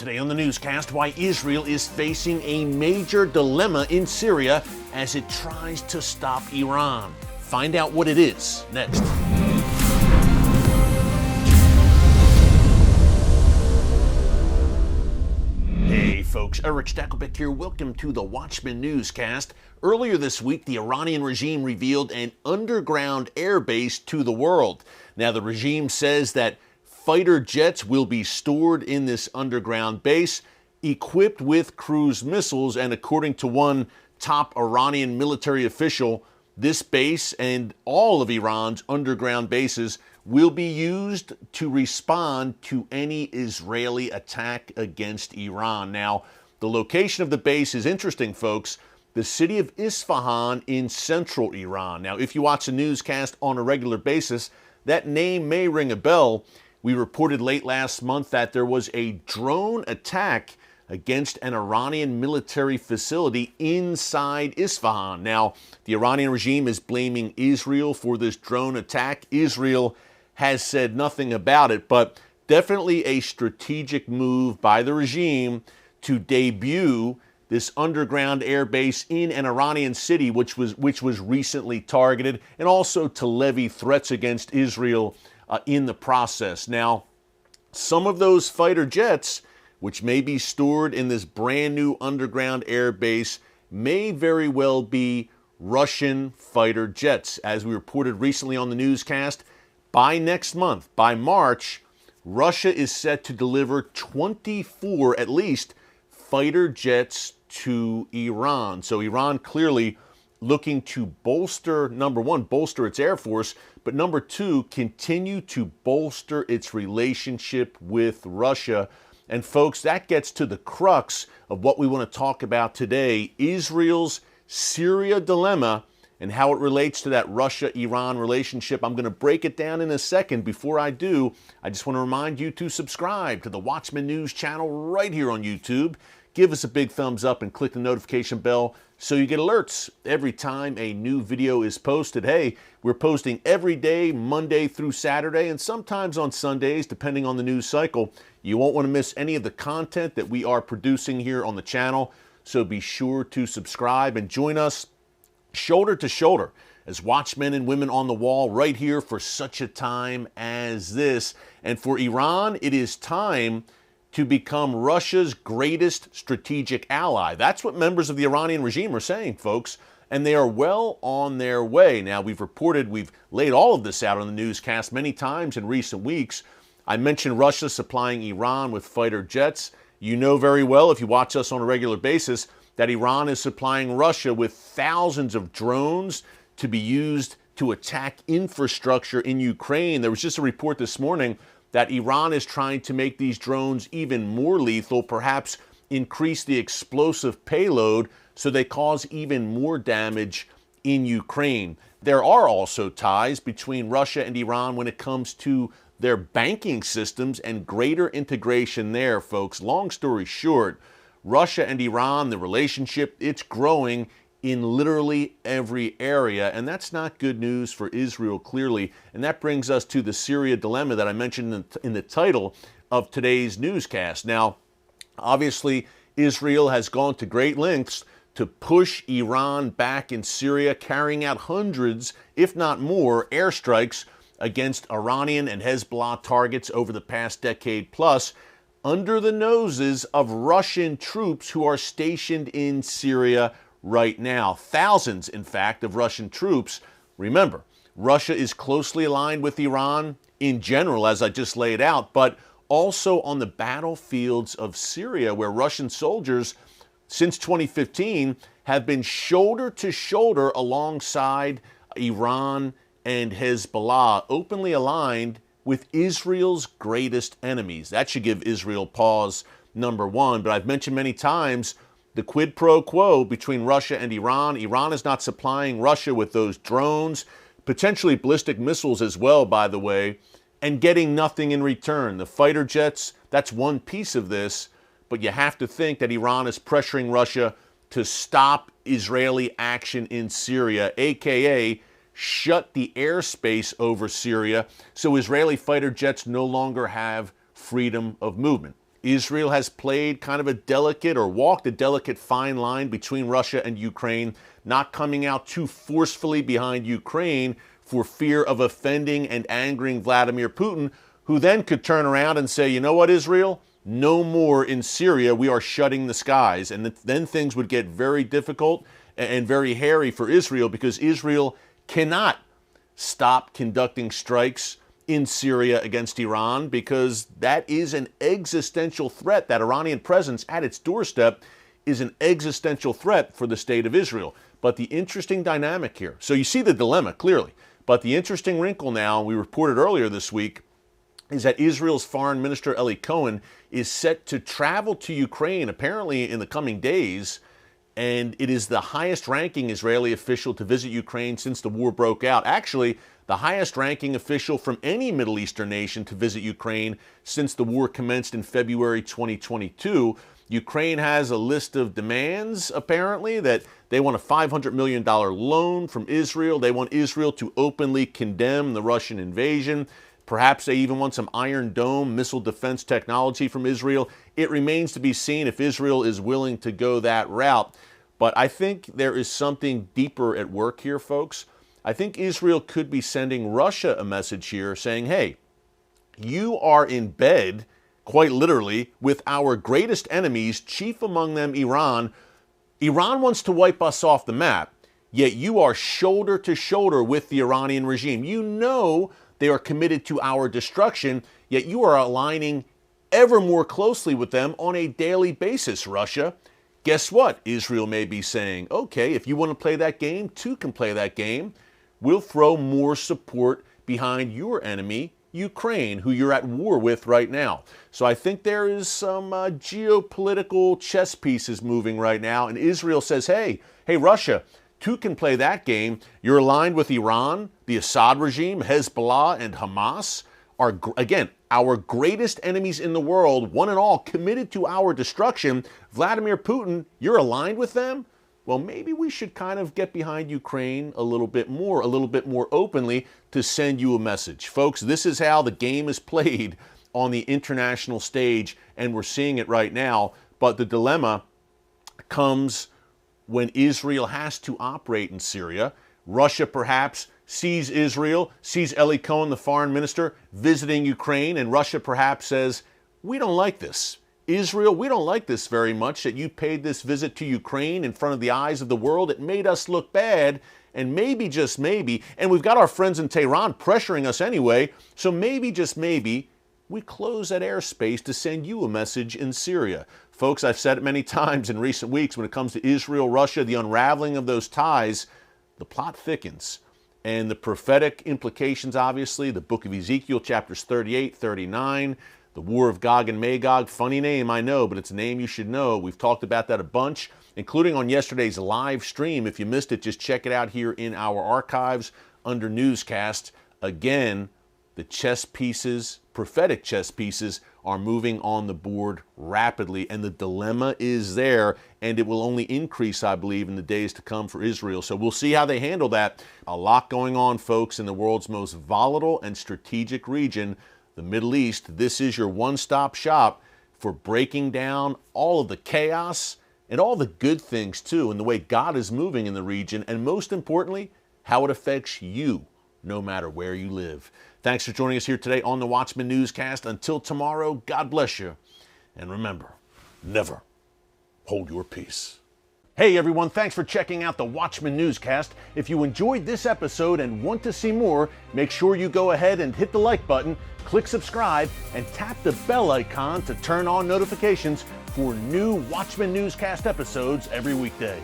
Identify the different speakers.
Speaker 1: Today on the newscast, why Israel is facing a major dilemma in Syria as it tries to stop Iran. Find out what it is next. Hey folks, Erick Stakelbeck here. Welcome to the Watchman Newscast. Earlier this week, the Iranian regime revealed an underground air base to the world. Now, the regime says that fighter jets will be stored in this underground base, equipped with cruise missiles, and according to one top Iranian military official, this base and all of Iran's underground bases will be used to respond to any Israeli attack against Iran. Now, the location of the base is interesting, folks. The city of Isfahan in central Iran. Now, if you watch the newscast on a regular basis, that name may ring a bell. We reported late last month that there was a drone attack against an Iranian military facility inside Isfahan. Now, the Iranian regime is blaming Israel for this drone attack. Israel has said nothing about it, but definitely a strategic move by the regime to debut this underground air base in an Iranian city which was recently targeted, and also to levy threats against Israel in the process. Now, some of those fighter jets, which may be stored in this brand new underground air base, may very well be Russian fighter jets. As we reported recently on the newscast, by next month, by March, Russia is set to deliver 24, at least, fighter jets to Iran. So Iran clearly looking to bolster, number one, bolster its air force, but number two, continue to bolster its relationship with Russia. And folks, that gets to the crux of what we want to talk about today, Israel's Syria dilemma and how it relates to that Russia-Iran relationship. I'm going to break it down in a second. Before I do, I just want to remind you to subscribe to the Watchman News channel right here on YouTube. Give us a big thumbs up and click the notification bell so you get alerts every time a new video is posted. Hey, we're posting every day, Monday through Saturday, and sometimes on Sundays, depending on the news cycle. You won't want to miss any of the content that we are producing here on the channel, so be sure to subscribe and join us shoulder to shoulder as watchmen and women on the wall right here for such a time as this. And for Iran, it is time to become Russia's greatest strategic ally. That's what members of the Iranian regime are saying, folks, and they are well on their way. Now, we've laid all of this out on the newscast many times in recent weeks. I mentioned Russia supplying Iran with fighter jets. You know very well, if you watch us on a regular basis, that Iran is supplying Russia with thousands of drones to be used to attack infrastructure in Ukraine. There was just a report this morning that Iran is trying to make these drones even more lethal, perhaps increase the explosive payload so they cause even more damage in Ukraine. There are also ties between Russia and Iran when it comes to their banking systems and greater integration there, folks. Long story short, Russia and Iran, the relationship, it's growing in literally every area, and that's not good news for Israel, clearly. And that brings us to the Syria dilemma that I mentioned in the title of today's newscast. Now, obviously, Israel has gone to great lengths to push Iran back in Syria, carrying out hundreds, if not more, airstrikes against Iranian and Hezbollah targets over the past decade plus, under the noses of Russian troops who are stationed in Syria right now. Thousands, in fact, of Russian troops. Remember, Russia is closely aligned with Iran in general, as I just laid out, but also on the battlefields of Syria, where Russian soldiers, since 2015, have been shoulder to shoulder alongside Iran and Hezbollah, openly aligned with Israel's greatest enemies. That should give Israel pause, number one. But I've mentioned many times the quid pro quo between Russia and Iran. Iran is not supplying Russia with those drones, potentially ballistic missiles as well, by the way, and getting nothing in return. The fighter jets, that's one piece of this, but you have to think that Iran is pressuring Russia to stop Israeli action in Syria, aka shut the airspace over Syria so Israeli fighter jets no longer have freedom of movement. Israel has played kind of a delicate, or walked a delicate fine line between Russia and Ukraine, not coming out too forcefully behind Ukraine for fear of offending and angering Vladimir Putin, who then could turn around and say, you know what, Israel? No more in Syria. We are shutting the skies. And then things would get very difficult and very hairy for Israel, because Israel cannot stop conducting strikes in Syria against Iran, because that is an existential threat. That Iranian presence at its doorstep is an existential threat for the state of Israel. But the interesting dynamic here, so you see the dilemma clearly, but the interesting wrinkle now, we reported earlier this week, is that Israel's Foreign Minister Eli Cohen is set to travel to Ukraine apparently in the coming days, and it is the highest ranking Israeli official to visit Ukraine since the war broke out. Actually, the highest ranking official from any Middle Eastern nation to visit Ukraine since the war commenced in February 2022. Ukraine has a list of demands, apparently, that they want a $500 million loan from Israel. They want Israel to openly condemn the Russian invasion. Perhaps they even want some Iron Dome missile defense technology from Israel. It remains to be seen if Israel is willing to go that route. But I think there is something deeper at work here, folks. I think Israel could be sending Russia a message here saying, hey, you are in bed, quite literally, with our greatest enemies, chief among them Iran. Iran wants to wipe us off the map, yet you are shoulder to shoulder with the Iranian regime. You know they are committed to our destruction, yet you are aligning ever more closely with them on a daily basis, Russia. Guess what? Israel may be saying, okay, if you want to play that game, two can play that game. We'll throw more support behind your enemy, Ukraine, who you're at war with right now. So I think there is some geopolitical chess pieces moving right now, and Israel says, hey, Russia, two can play that game. You're aligned with Iran, the Assad regime, Hezbollah, and Hamas are, again, our greatest enemies in the world, one and all, committed to our destruction. Vladimir Putin, you're aligned with them? Well, maybe we should kind of get behind Ukraine a little bit more openly to send you a message. Folks, this is how the game is played on the international stage, and we're seeing it right now. But the dilemma comes when Israel has to operate in Syria. Russia perhaps sees Israel, sees Eli Cohen, the foreign minister, visiting Ukraine, and Russia perhaps says, we don't like this. Israel, we don't like this very much, that you paid this visit to Ukraine in front of the eyes of the world. It made us look bad, and maybe, just maybe, and we've got our friends in Tehran pressuring us anyway, so maybe, just maybe, we close that airspace to send you a message in Syria. Folks, I've said it many times in recent weeks, when it comes to Israel, Russia, the unraveling of those ties, the plot thickens. And the prophetic implications, obviously, the book of Ezekiel, chapters 38, 39, the war of Gog and Magog, funny name, I know, but it's a name you should know. We've talked about that a bunch, including on yesterday's live stream. If you missed it, just check it out here in our archives under Newscast. Again, the chess pieces, prophetic chess pieces, are moving on the board rapidly, and the dilemma is there, and it will only increase, I believe, in the days to come for Israel. So we'll see how they handle that. A lot going on, folks, in the world's most volatile and strategic region, the Middle East. This is your one-stop shop for breaking down all of the chaos and all the good things, too, and the way God is moving in the region, and most importantly, how it affects you, no matter where you live. Thanks for joining us here today on the Watchman Newscast. Until tomorrow, God bless you. And remember, never hold your peace. Hey everyone, thanks for checking out the Watchman Newscast. If you enjoyed this episode and want to see more, make sure you go ahead and hit the like button, click subscribe, and tap the bell icon to turn on notifications for new Watchman Newscast episodes every weekday.